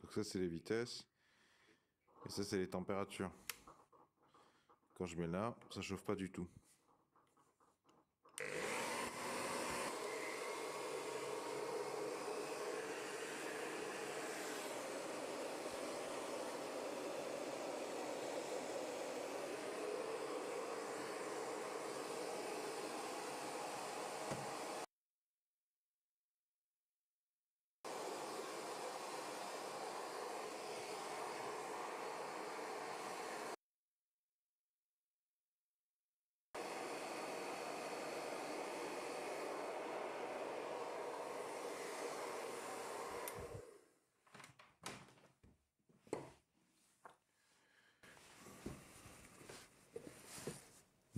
Donc ça, c'est les vitesses. Et ça, c'est les températures. Quand je mets là, ça chauffe pas du tout.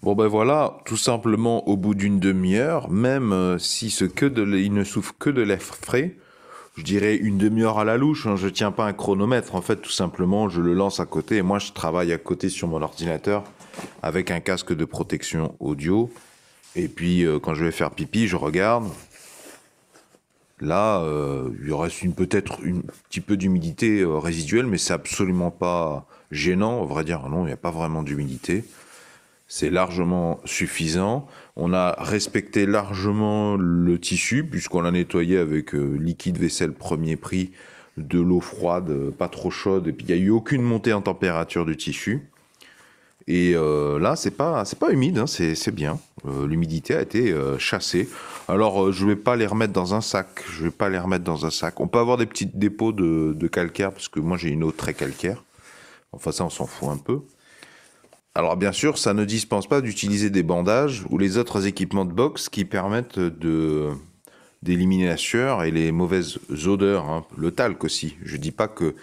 Bon ben voilà, tout simplement au bout d'une demi-heure, même si il ne souffle que de l'air frais, je dirais une demi-heure à la louche, hein, je tiens pas un chronomètre, en fait tout simplement je le lance à côté, et moi je travaille à côté sur mon ordinateur avec un casque de protection audio, et puis quand je vais faire pipi, je regarde, là il reste peut-être un petit peu d'humidité résiduelle, mais c'est absolument pas gênant, à vrai dire, non, il n'y a pas vraiment d'humidité. C'est largement suffisant. On a respecté largement le tissu puisqu'on l'a nettoyé avec liquide vaisselle premier prix, de l'eau froide, pas trop chaude, et puis il n'y a eu aucune montée en température du tissu. Et là, c'est pas humide, hein, c'est bien. L'humidité a été chassée. Alors, je vais pas les remettre dans un sac. Je vais pas les remettre dans un sac. On peut avoir des petits dépôts de calcaire parce que moi j'ai une eau très calcaire. Enfin, ça, on s'en fout un peu. Alors bien sûr, ça ne dispense pas d'utiliser des bandages ou les autres équipements de boxe qui permettent d'éliminer la sueur et les mauvaises odeurs, hein. Le talc aussi. Je dis pas que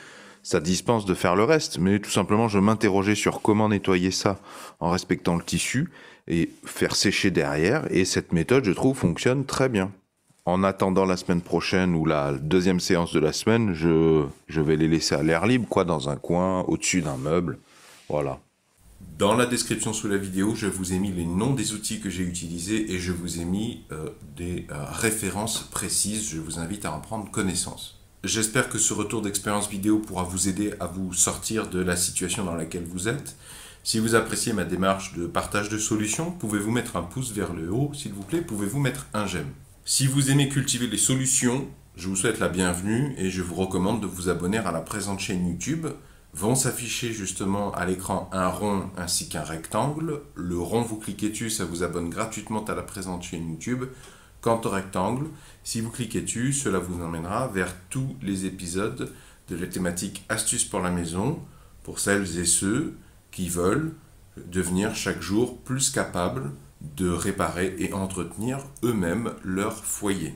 ça dispense de faire le reste, mais tout simplement je m'interrogeais sur comment nettoyer ça en respectant le tissu et faire sécher derrière. Et cette méthode, je trouve, fonctionne très bien. En attendant la semaine prochaine ou la deuxième séance de la semaine, je vais les laisser à l'air libre, quoi, dans un coin, au-dessus d'un meuble. Voilà. Dans la description sous la vidéo, je vous ai mis les noms des outils que j'ai utilisés et je vous ai mis des références précises. Je vous invite à en prendre connaissance. J'espère que ce retour d'expérience vidéo pourra vous aider à vous sortir de la situation dans laquelle vous êtes. Si vous appréciez ma démarche de partage de solutions, pouvez-vous mettre un pouce vers le haut, s'il vous plaît, pouvez-vous mettre un j'aime. Si vous aimez cultiver les solutions, je vous souhaite la bienvenue et je vous recommande de vous abonner à la présente chaîne YouTube. Vont s'afficher justement à l'écran un rond ainsi qu'un rectangle. Le rond, vous cliquez dessus, ça vous abonne gratuitement à la présente chaîne YouTube. Quant au rectangle, si vous cliquez dessus, cela vous emmènera vers tous les épisodes de la thématique astuces pour la maison, pour celles et ceux qui veulent devenir chaque jour plus capables de réparer et entretenir eux-mêmes leur foyer.